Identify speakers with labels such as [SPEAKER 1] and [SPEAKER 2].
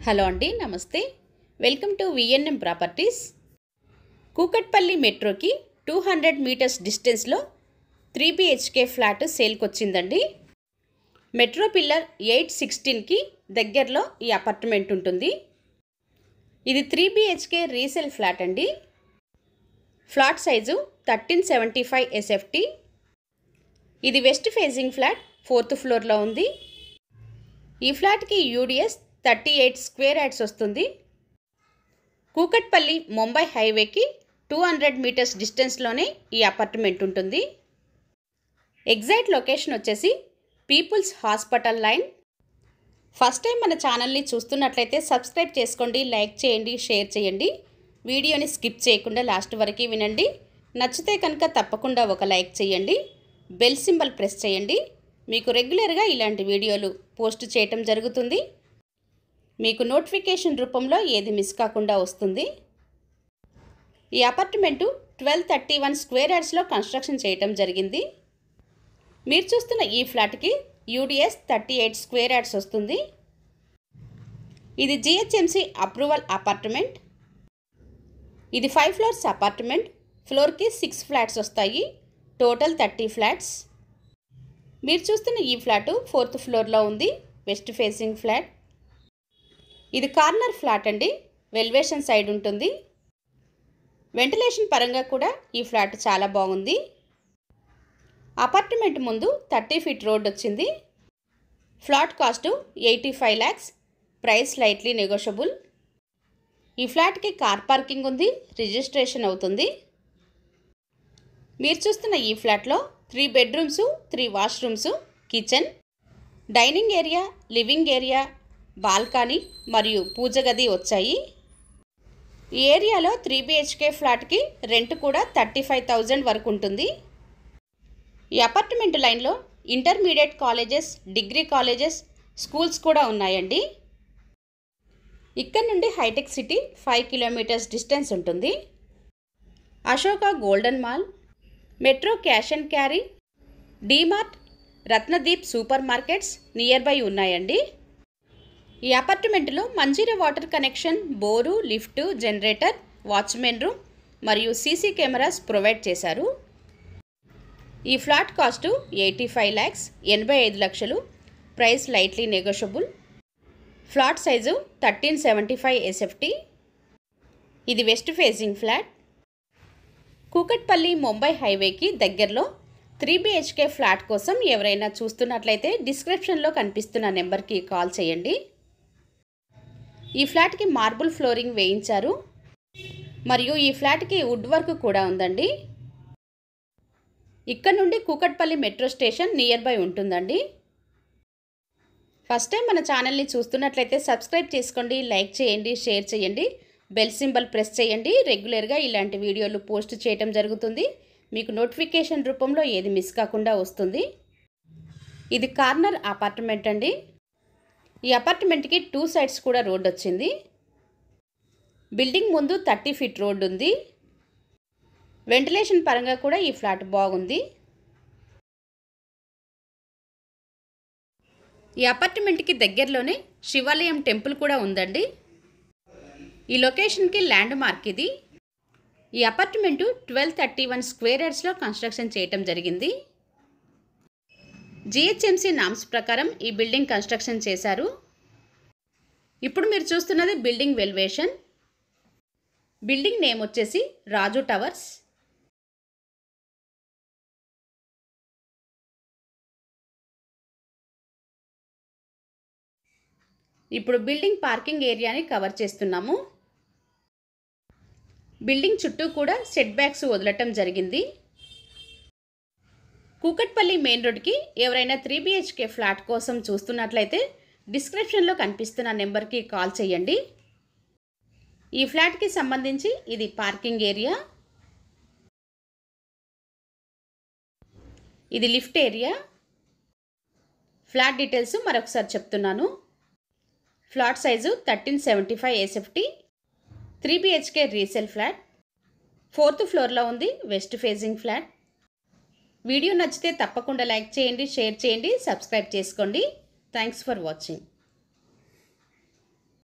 [SPEAKER 1] Hello అండి, నమస్తే. Welcome to VNM properties. Kukatpally మెట్రోకి 200 మీటర్స్ డిస్టెన్స్లో 3 BHK ఫ్లాట్ సేల్కి వచ్చిందండి. మెట్రో పిల్లర్ 816కి దగ్గరలో ఈ అపార్ట్మెంట్ ఉంటుంది. ఇది 3 BHK రీసేల్ ఫ్లాట్ అండి. Flat size 1375 SFT. ఇది వెస్ట్ ఫేసింగ్ ఫ్లాట్, 4th ఫ్లోర్లో ఉంది. ఈ ఫ్లాట్కి యూడిఎస్ 38 స్క్వేర్ యార్డ్స్ వస్తుంది. కూకట్పల్లి ముంబై హైవేకి 200 మీటర్స్ డిస్టెన్స్లోనే ఈ అపార్ట్మెంట్ ఉంటుంది. ఎగ్జాక్ట్ లొకేషన్ వచ్చేసి peoples hospital line. First time మన ఛానల్ని చూస్తున్నట్లయితే సబ్స్క్రైబ్ చేసుకోండి, లైక్ చేయండి, షేర్ చేయండి. వీడియోని స్కిప్ చేయకుండా లాస్ట్ వరకు వినండి. నచ్చితే కనుక తప్పకుండా ఒక లైక్ చేయండి, బెల్ సింబల్ ప్రెస్ చేయండి. మీకు రెగ్యులర్గా ఇలాంటి వీడియోలు పోస్ట్ చేయటం జరుగుతుంది. మీకు నోటిఫికేషన్ రూపంలో ఏది మిస్ కాకుండా వస్తుంది. ఈ అపార్ట్మెంటు 1231 స్క్వేర్ యార్డ్స్లో కన్స్ట్రక్షన్ చేయటం జరిగింది. మీరు చూస్తున్న ఈ ఫ్లాట్కి యూడిఎస్ 38 స్క్వేర్ యార్డ్స్ వస్తుంది. ఇది GHMC అప్రూవల్ అపార్ట్మెంట్. ఇది 5 ఫ్లోర్స్ అపార్ట్మెంట్. ఫ్లోర్కి 6 ఫ్లాట్స్ వస్తాయి. Total 30 flats. మీరు చూస్తున్న ఈ ఫ్లాటు 4th ఫ్లోర్లో ఉంది. West facing flat. ఇది కార్నర్ ఫ్లాట్ అండి. వెల్వేషన్ సైడ్ ఉంటుంది. వెంటిలేషన్ పరంగా కూడా ఈ ఫ్లాట్ చాలా బాగుంది. అపార్ట్మెంట్ ముందు 30 ఫీట్ రోడ్ వచ్చింది. Flat cost 85 lakhs. Price slightly negotiable. ఈ ఫ్లాట్కి కార్ పార్కింగ్ ఉంది, రిజిస్ట్రేషన్ అవుతుంది. మీరు చూస్తున్న ఈ ఫ్లాట్లో 3 bedrooms, 3 washrooms, kitchen, dining area, living area, balcony మరియు పూజ గది వచ్చాయి. ఈ ఏరియాలో 3 BHK ఫ్లాట్కి రెంట్ కూడా 35,000 వరకు ఉంటుంది. ఈ అపార్ట్మెంట్ లైన్లో intermediate colleges, degree colleges, schools కూడా ఉన్నాయండి. ఇక్కడ నుండి హైటెక్ సిటీ 5 కిలోమీటర్స్ డిస్టెన్స్ ఉంటుంది. Ashoka golden mall, metro cash and carry, DMart, Ratnadeep supermarkets nearby ఉన్నాయండి. ఈ అపార్ట్మెంట్లో Manjeera water connection, bore, lift, generator, watchman room మరియు సీసీ కెమెరాస్ ప్రొవైడ్ చేశారు. ఈ ఫ్లాట్ కాస్టు 85 lakhs, 85 లక్షలు. Price lightly negotiable. Flat size 1375 SFT. ఇది west facing flat. Kukatpally Mumbai హైవేకి దగ్గరలో 3 BHK ఫ్లాట్ కోసం ఎవరైనా చూస్తున్నట్లయితే డిస్క్రిప్షన్లో కనిపిస్తున్న నెంబర్కి కాల్ చేయండి. ఈ ఫ్లాట్కి మార్బుల్ ఫ్లోరింగ్ వేయించారు మరియు ఈ ఫ్లాట్కి వుడ్ వర్క్ కూడా ఉందండి. ఇక్కడ నుండి Kukatpally metro station near by ఉంటుందండి. ఫస్ట్ టైం మన ఛానల్ని చూస్తున్నట్లయితే సబ్స్క్రైబ్ చేసుకోండి, లైక్ చేయండి, షేర్ చేయండి, బెల్ సింబల్ ప్రెస్ చేయండి. రెగ్యులర్గా ఇలాంటి వీడియోలు పోస్ట్ చేయటం జరుగుతుంది. మీకు నోటిఫికేషన్ రూపంలో ఏది మిస్ కాకుండా వస్తుంది. ఇది కార్నర్ అపార్ట్మెంట్ అండి. ఈ అపార్ట్మెంట్కి 2 సైడ్స్ కూడా రోడ్ వచ్చింది. బిల్డింగ్ ముందు 30 ఫీట్ రోడ్ ఉంది. వెంటిలేషన్ పరంగా కూడా ఈ ఫ్లాట్ బాగుంది. ఈ అపార్ట్మెంట్కి దగ్గరలోనే శివాలయం టెంపుల్ కూడా ఉందండి. ఈ లొకేషన్కి ల్యాండ్ మార్క్ ఇది. ఈ అపార్ట్మెంటు 1231 స్క్వేర్ యార్డ్స్లో కన్స్ట్రక్షన్ చేయటం జరిగింది. GHMC నామ్స్ ప్రకారం ఈ బిల్డింగ్ కన్స్ట్రక్షన్ చేశారు. ఇప్పుడు మీరు చూస్తున్నది బిల్డింగ్ వెల్వేషన్. బిల్డింగ్ నేమ్ వచ్చేసి రాజు టవర్స్. ఇప్పుడు బిల్డింగ్ పార్కింగ్ ఏరియాని కవర్ చేస్తున్నాము. బిల్డింగ్ చుట్టూ కూడా సెట్ బ్యాక్స్ వదలటం జరిగింది. కూకట్పల్లి మెయిన్ రోడ్కి ఎవరైనా 3 BHK ఫ్లాట్ కోసం చూస్తున్నట్లయితే డిస్క్రిప్షన్లో కనిపిస్తున్న నెంబర్కి కాల్ చేయండి. ఈ ఫ్లాట్కి సంబంధించి ఇది పార్కింగ్ ఏరియా, ఇది లిఫ్ట్ ఏరియా. ఫ్లాట్ డీటెయిల్స్ మరొకసారి చెప్తున్నాను. Flat size 1375 SFT. 3 BHK resale flat. 4th ఫ్లోర్లో ఉంది. West facing flat. వీడియో నచ్చితే తప్పకుండా లైక్ చేయండి, షేర్ చేయండి, సబ్స్క్రైబ్ చేసుకోండి. Thanks for watching.